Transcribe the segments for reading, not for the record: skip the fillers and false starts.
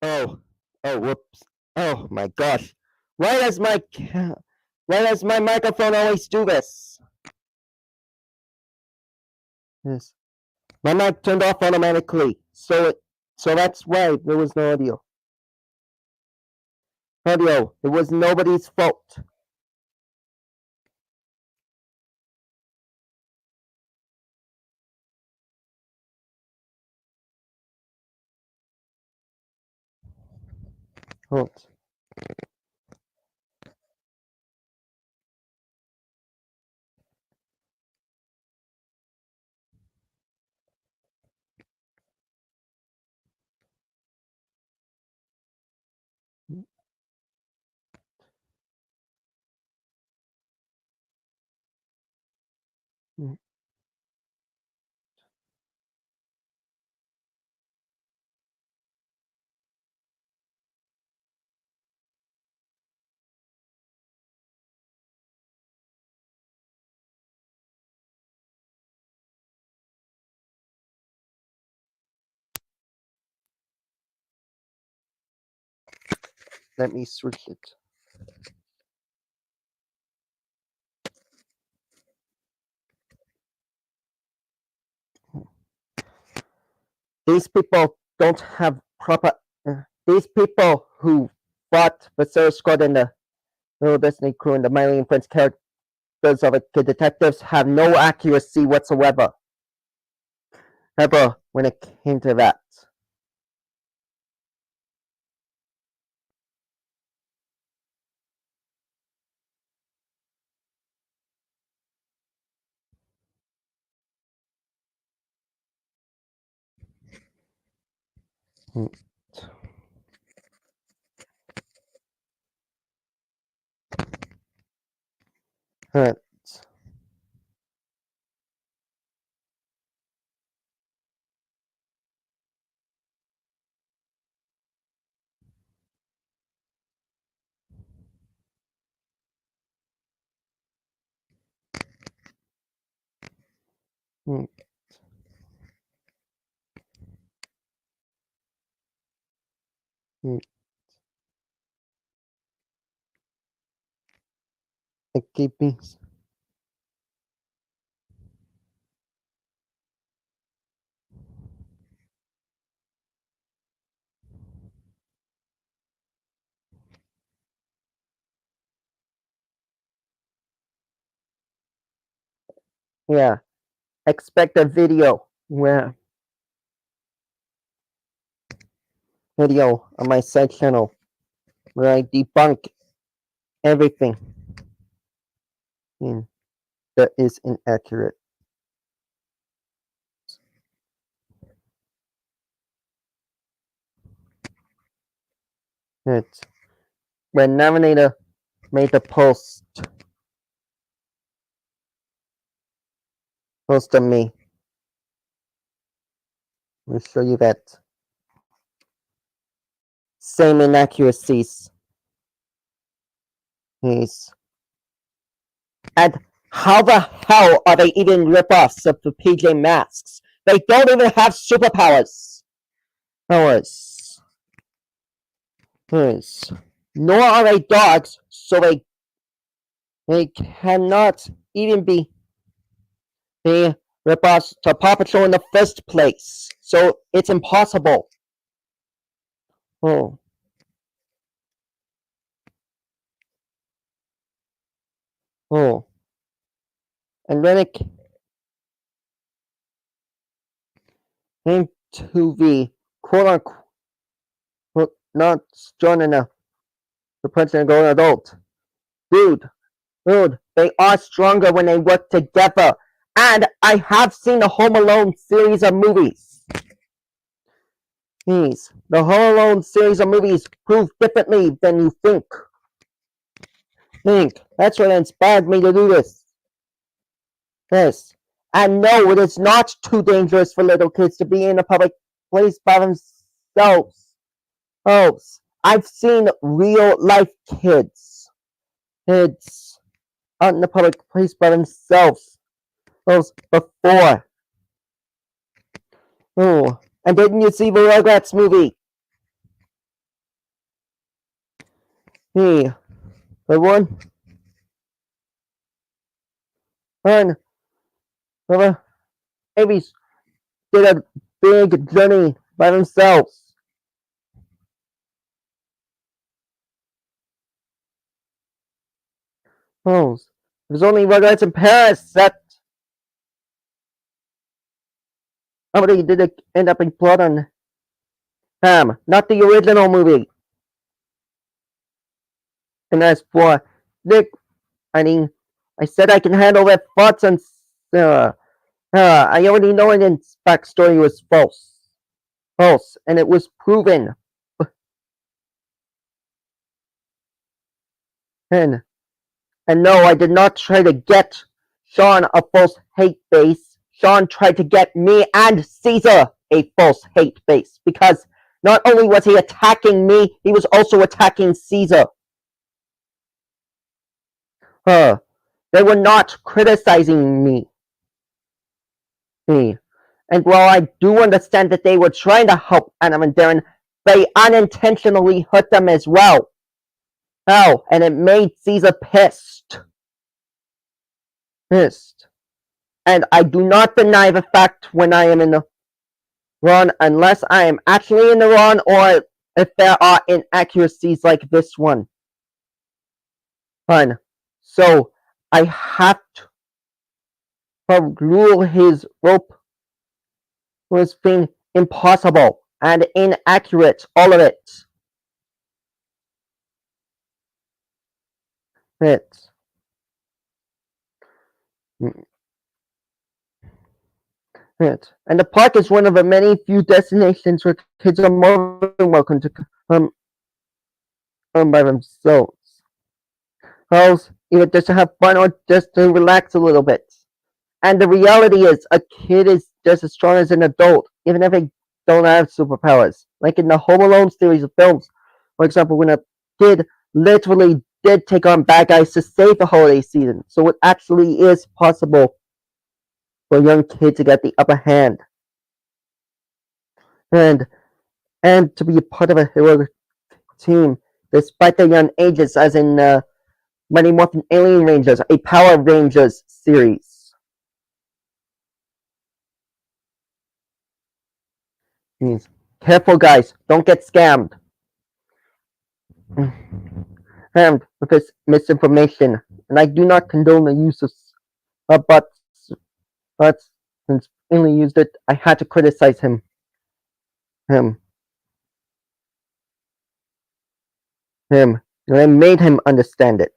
Oh, oh, whoops. Oh my gosh. Why does my why does my microphone always do this? Yes. My mic turned off automatically, so that's why there was no audio. Audio. It was nobody's fault. Hold. Let me switch it. These people don't have proper. These people who fought the Sarah Squad and the Little Destiny crew and the Miley and Friends characters of the detectives have no accuracy whatsoever. Ever when it came to that. Mm. Right. Mm. Mm. It gave me. Yeah. Expect a video on my side channel where I debunk everything that is inaccurate. It's when Navigator made the post on me. Let me show you that. Same inaccuracies. Yes. And how the hell are they even ripoffs of the PJ Masks? They don't even have superpowers. Powers. Yes. Nor are they dogs, so they cannot even be the ripoffs to Paw Patrol in the first place. So it's impossible. Oh. Oh. And then it came to the quote unquote not strong enough to punch and go adult. Dude, they are stronger when they work together. And I have seen the Home Alone series of movies. Please, the Home Alone series of movies prove differently than you think. That's what inspired me to do this. Yes. And no, it is not too dangerous for little kids to be in a public place by themselves. Oh, I've seen real life kids out in the public place by themselves. Those before. Oh, and didn't you see the Rugrats movie? Hey, everyone, run, brother. Babies did a big journey by themselves. Oh, it was only regrets in Paris that nobody did it end up in blood on Ham, not the original movie. And as for Nick, I mean, I said I can handle their thoughts on Sarah. I already know its backstory was false, and it was proven. And and no, I did not try to get Sean a false hate base. Sean tried to get me and Caesar a false hate base because not only was he attacking me, he was also attacking Caesar. They were not criticizing me. And while I do understand that they were trying to help Adam and Darren, they unintentionally hurt them as well. Oh, and it made Caesar pissed. Pissed. And I do not deny the fact when I am in the wrong unless I am actually in the wrong or if there are inaccuracies like this one. Fun. So I have to rule his rope was being impossible and inaccurate, all of it. It. It. And the park is one of the many few destinations where kids are more than welcome to come by themselves. Girls, either just to have fun or just to relax a little bit. And the reality is, a kid is just as strong as an adult, even if they don't have superpowers. Like in the Home Alone series of films, for example, when a kid literally did take on bad guys to save the holiday season. So it actually is possible for a young kid to get the upper hand. And and to be a part of a heroic team, despite their young ages, as in Mighty Morphin Alien Rangers, a Power Rangers series. Jeez. Careful, guys, don't get scammed. And with this misinformation, and I do not condone the use of but since Ainley used it, I had to criticize him, him, and I made him understand it.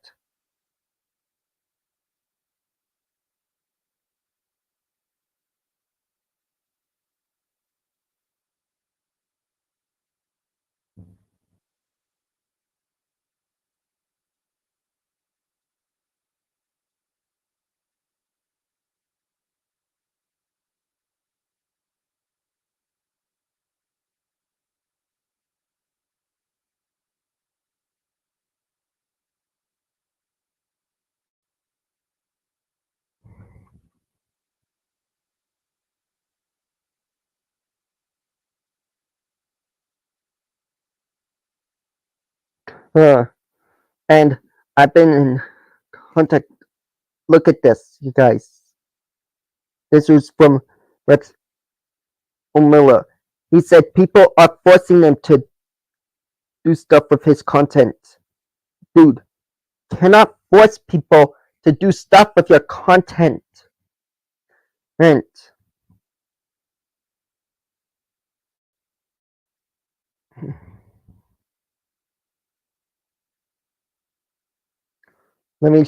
Uh, and I've been in contact. Look at this, you guys. This was from Rex O'Miller. He said people are forcing him to do stuff with his content. Dude, cannot force people to do stuff with your content. And let me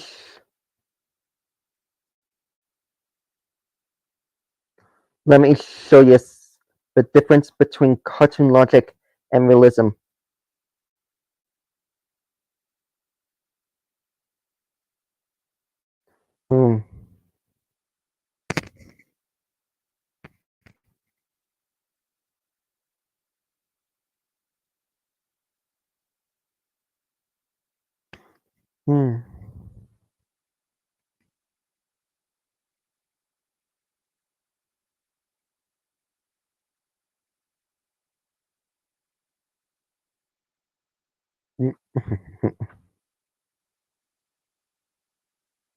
let me show you the difference between cartoon logic and realism. Hmm. Hmm.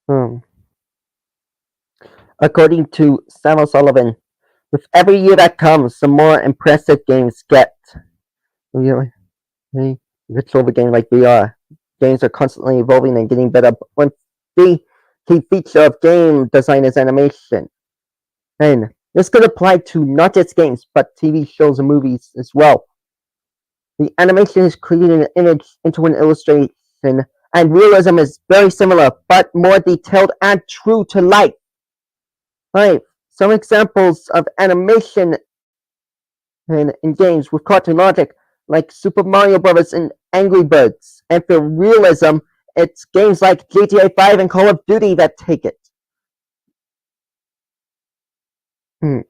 Hmm. According to Sam O'Sullivan, with every year that comes, the more impressive games get. You know, control the game like we are. Games are constantly evolving and getting better. But one key feature of game design is animation. And this could apply to not just games, but TV shows and movies as well. The animation is creating an image into an illustration, and realism is very similar, but more detailed and true to life. Right. Some examples of animation in games with cartoon logic, like Super Mario Bros. And Angry Birds. And for realism, it's games like GTA 5 and Call of Duty that take it. Hmm.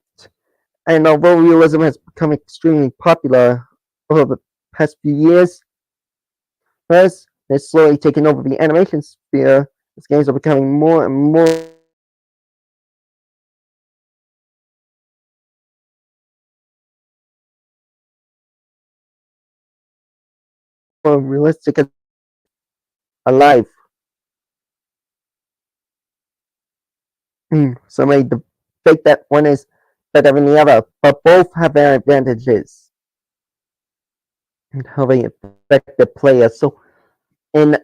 And although realism has become extremely popular over the past few years, first, it's slowly taking over the animation sphere as games are becoming more and more realistic and alive. Some may debate that one is better than the other, but both have their advantages and how they affect the player. So, in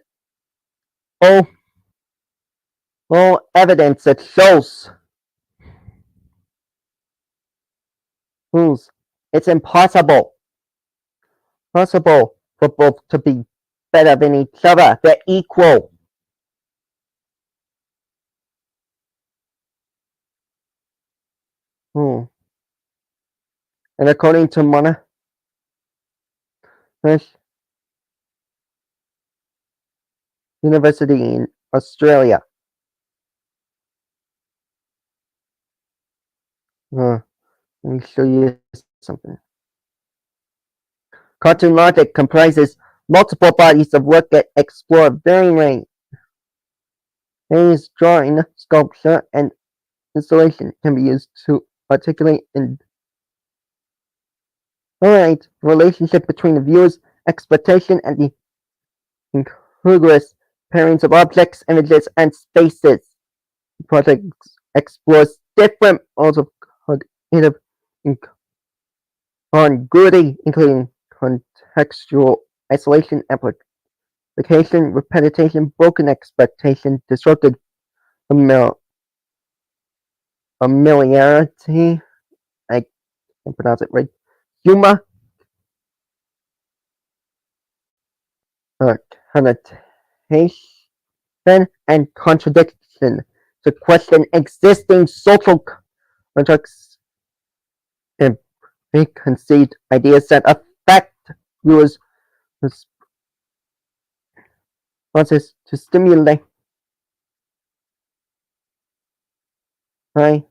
all, all evidence that shows it's possible for both to be better than each other. They're equal. Hmm. And according to Monash University in Australia, let me show you something. Cartoon logic comprises multiple bodies of work that explore varying range. Drawing, sculpture, and installation can be used to articulate and the relationship between the viewer's expectation and the incongruous pairings of objects, images, and spaces. The project explores different modes of cognitive incongruity, including contextual isolation, amplification, repetition, broken expectation, disrupted familiarity, I can pronounce it right, humor, connotation, and contradiction to question existing social contracts and preconceived ideas that affect viewers' responses to stimuli, right?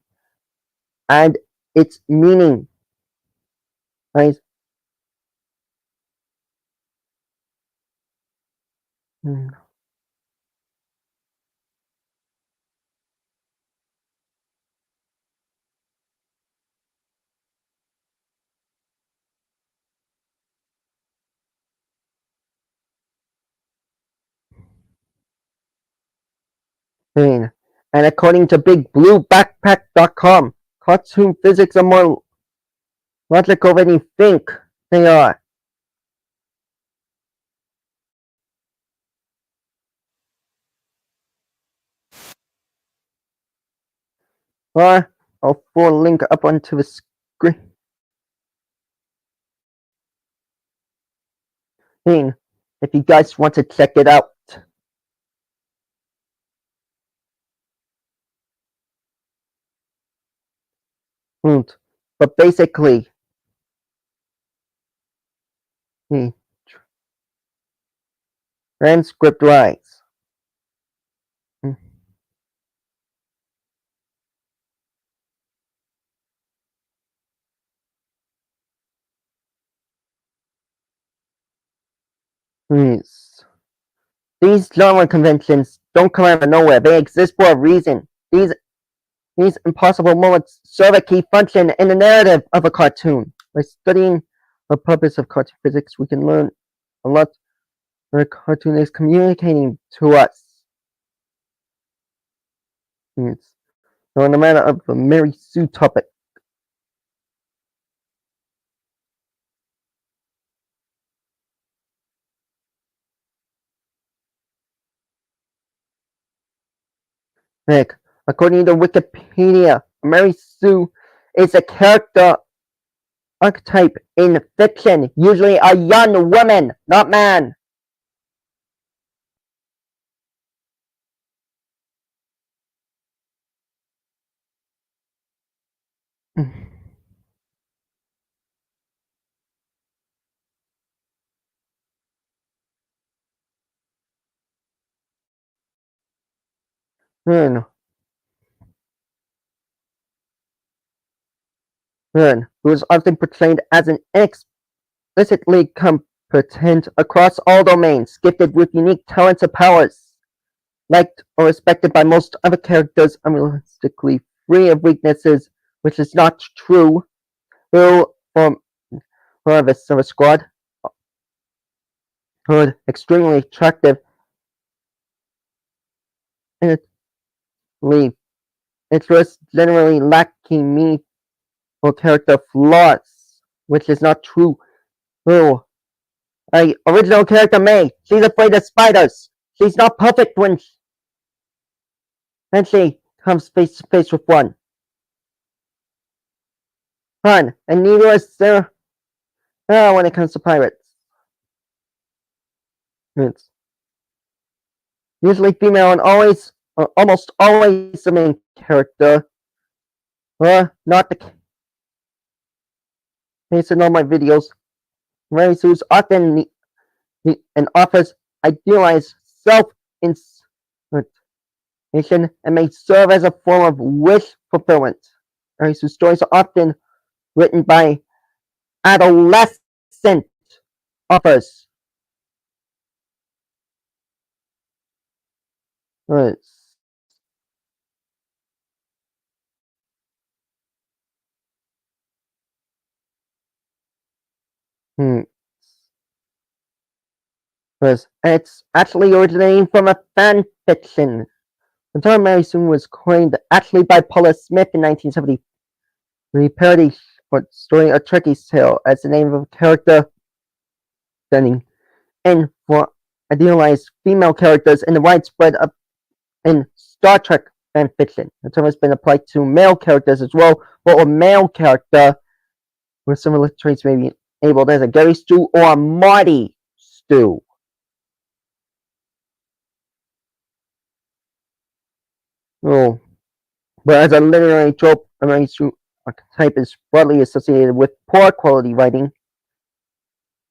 And its meaning, right? And according to BigBlueBackpack.com, cartoon physics are more logical than you think they are. Or I'll throw a link up onto the screen if you guys want to check it out. But basically, transcript wise. Yes. These genre conventions don't come out of nowhere. They exist for a reason. These impossible moments serve a key function in the narrative of a cartoon. By studying the purpose of cartoon physics, we can learn a lot. The cartoon is communicating to us. It's so on the matter of the Mary Sue topic. Nick, according to Wikipedia, Mary Sue is a character archetype in fiction, usually a young woman, not man. Hmm. Who is often portrayed as an explicitly competent across all domains, gifted with unique talents and powers, liked or respected by most other characters, unrealistically free of weaknesses, which is not true. Who, for the Silver Squad, who extremely attractive and interest, generally lacking meaningful character flaws, which is not true. Who, original character May, she's afraid of spiders. She's not perfect when she comes face to face with one. Fun, and neither is Sarah when it comes to pirates. It's usually female and almost always the main character. Not the case in all my videos. Mary Sue's often and offers idealized self-inspiration and may serve as a form of wish fulfillment. Mary Sue's stories are often written by adolescent authors. Right. Hmm. It's actually originating from a fan fiction. The term Mary Sue was coined actually by Paula Smith in 1970. The parody short story A Turkey's Tale as the name of a character standing in for idealized female characters in the widespread in Star Trek fan fiction. The term has been applied to male characters as well, but a male character with similar traits may be labeled as a Gary Stu or a Marty Stu. Oh, but as a literary trope, a Mary Sue archetype is broadly associated with poor quality writing.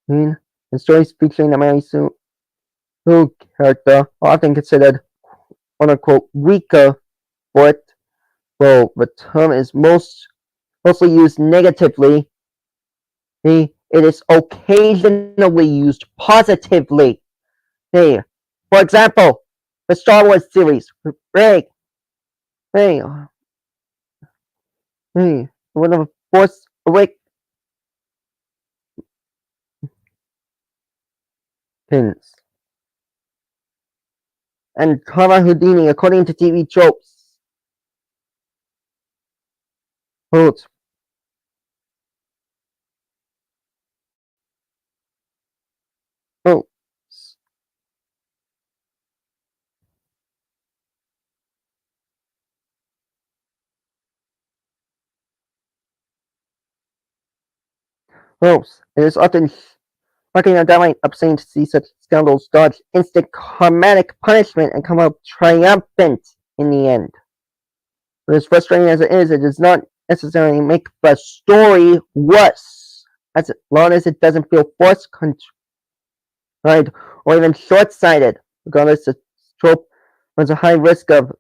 And stories featuring the Mary Sue character are often considered quote unquote weaker for it. Well, the term is mostly used negatively. It is occasionally used positively. Hey, for example, the Star Wars series. Hey, hey, one of the Force Awakens and Kara Houdini, according to TV tropes. Quote, oh, ropes. It is often shocking and downright upsetting to see such scoundrels dodge instant karmatic punishment and come out triumphant in the end. But as frustrating as it does not necessarily make the story worse, as long as it doesn't feel forced, contrived, or even short-sighted. Regardless, the trope runs a high risk of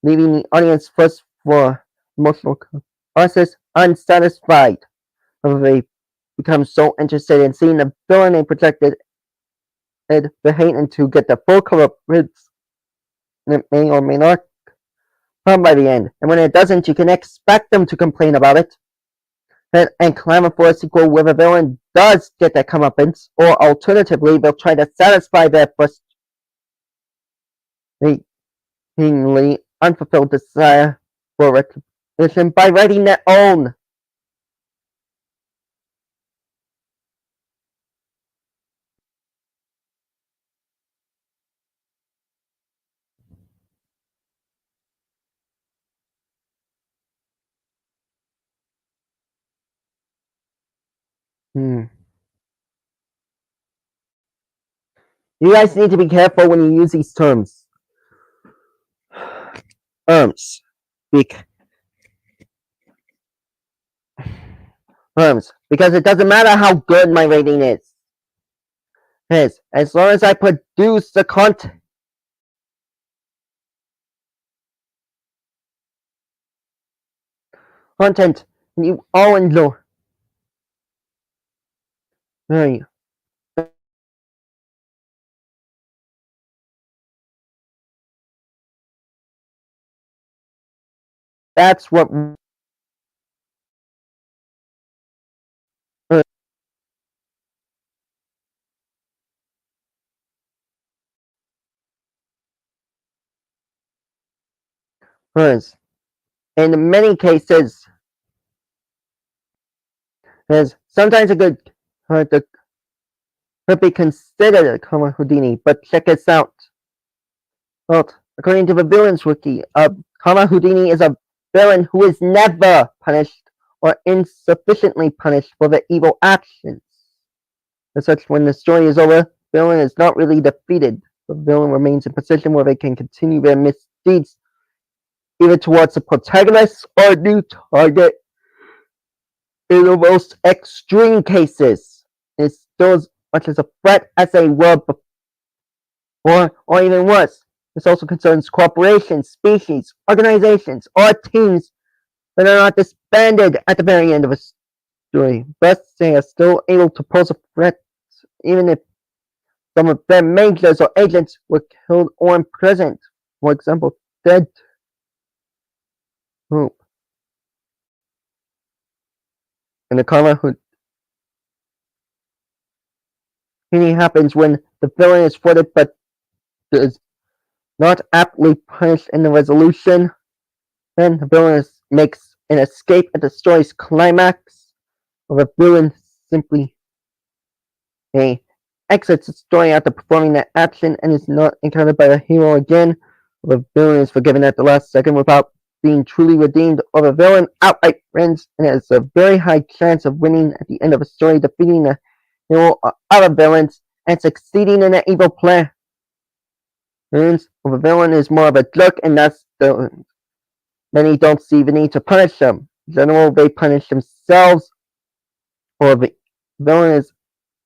leaving the audience first for emotional process unsatisfied. However, they become so interested in seeing the villain they projected the hate into get the full culprits, and it may or may not come by the end. And when it doesn't, you can expect them to complain about it and clamor for a sequel where the villain does get their comeuppance, or alternatively, they'll try to satisfy their frustratingly unfulfilled desire for recognition by writing their own. Hmm. You guys need to be careful when you use these terms. Bec- because it doesn't matter how good my rating is as long as I produce the content you all enjoy. That's what hurts. In many cases, is sometimes a good could be considered a common Houdini, but check this out. Well, according to the villains wiki, Kama Houdini is a villain who is never punished or insufficiently punished for the evil actions. As such, when the story is over, the villain is not really defeated. The villain remains in a position where they can continue their misdeeds either towards the protagonist or a new target. In the most extreme cases, it's still as much as a threat as they were before, or even worse. This also concerns corporations, species, organizations, or teams that are not disbanded at the very end of a story. Thus, they are still able to pose a threat, even if some of their majors or agents were killed or imprisoned. For example, Dead Hope. And the karma Houdini happens when the villain is thwarted but is not aptly punished in the resolution. Then the villain makes an escape at the story's climax, or the villain simply exits the story after performing that action and is not encountered by the hero again. Or the villain is forgiven at the last second without being truly redeemed, or the villain outright wins and has a very high chance of winning at the end of a story, defeating the hero or other villains and succeeding in their evil plan. Villains of the villain is more of a jerk, and thus many don't see the need to punish them. In general, they punish themselves, or the villain is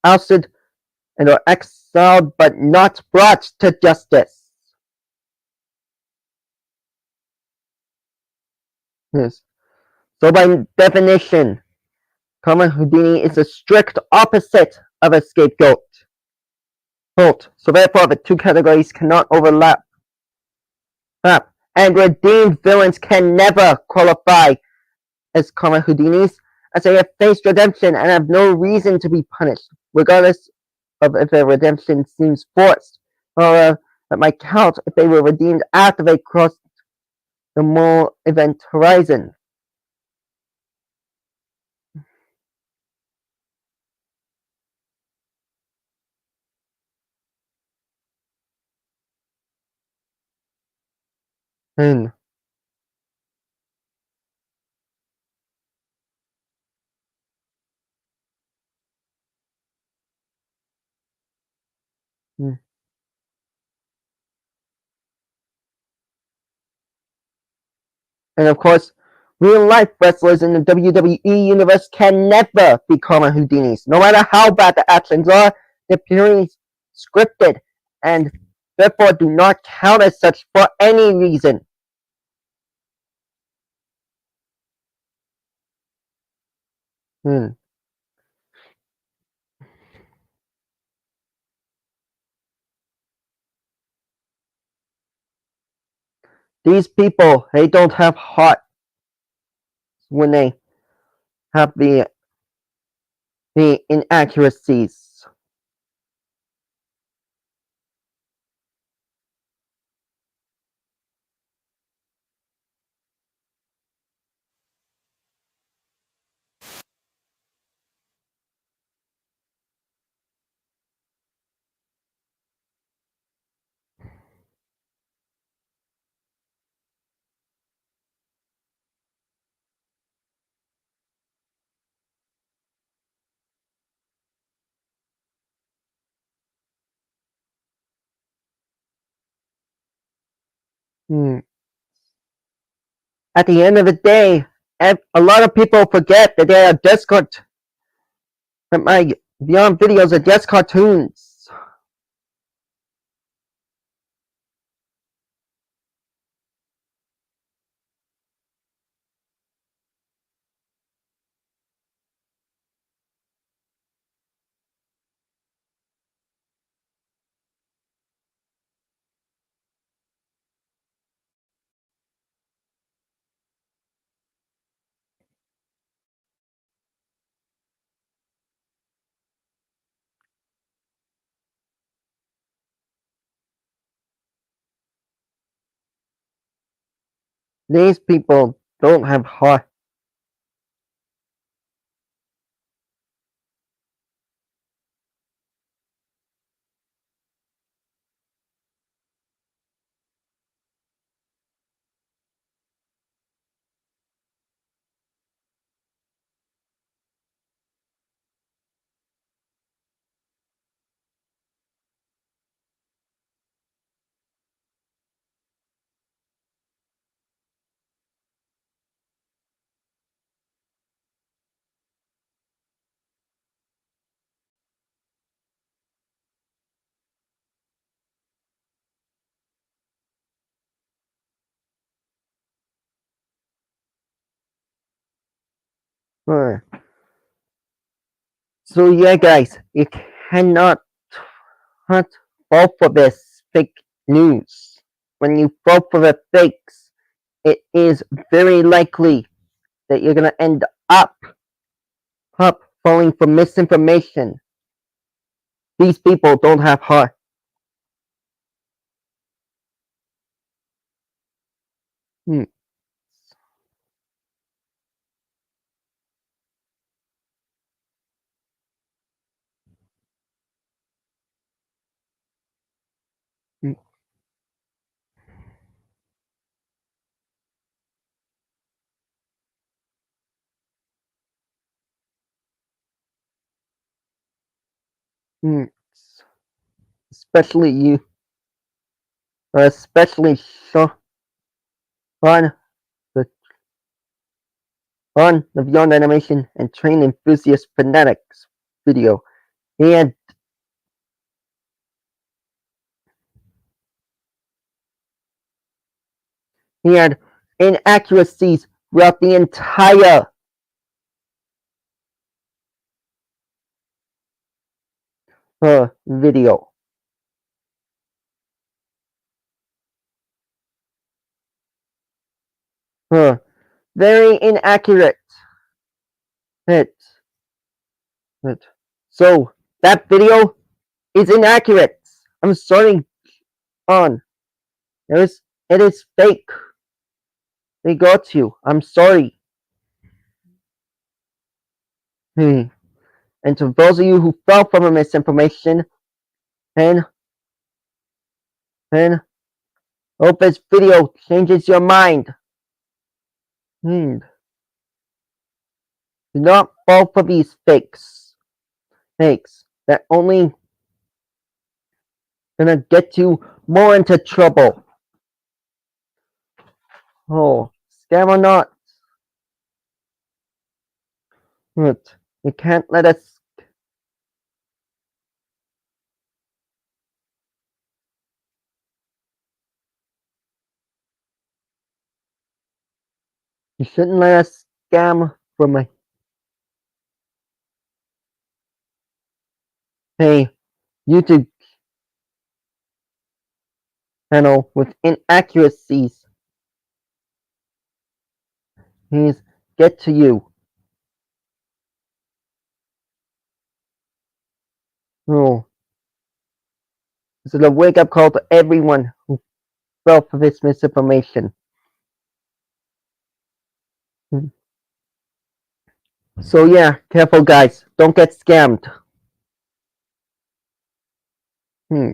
ousted and are exiled but not brought to justice. Yes. So by definition, Kama Houdini is the strict opposite of a scapegoat. So therefore the two categories cannot overlap. And redeemed villains can never qualify as Kama Houdinis, as they have faced redemption and have no reason to be punished, regardless of if their redemption seems forced. Or at my count, if they were redeemed after they crossed the moral event horizon. And And of course, real life wrestlers in the WWE universe can never become a Houdinis. No matter how bad the actions are, they're purely scripted and therefore do not count as such for any reason. Hmm. These people, they don't have heart when they have the inaccuracies. Hmm. At the end of the day, a lot of people forget that they are just that my Beyond videos are just cartoons. These people don't have heart. Uh, So yeah, guys, you cannot fall for this fake news. When you fall for the fakes, it is very likely that you're gonna end up falling for misinformation. These people don't have heart. Hmm, hmm, hmm. Especially you, especially Sean on the on the Beyond Animation and Train Enthusiast Fanatics video. He had he had inaccuracies throughout the entire video. Very inaccurate. It, it. So that video is inaccurate. I'm sorry on. It is fake. They got you. I'm sorry. Hmm. And to those of you who fell for the misinformation, and and hope this video changes your mind. Hmm. Do not fall for these fakes. Fakes that only gonna get you more into trouble. Oh, scam or not, but you can't let us. You shouldn't let us scam from a hey YouTube channel with inaccuracies. Please get to you. Oh, this is a wake up call to everyone who fell for this misinformation. So yeah, careful guys, don't get scammed. Hmm.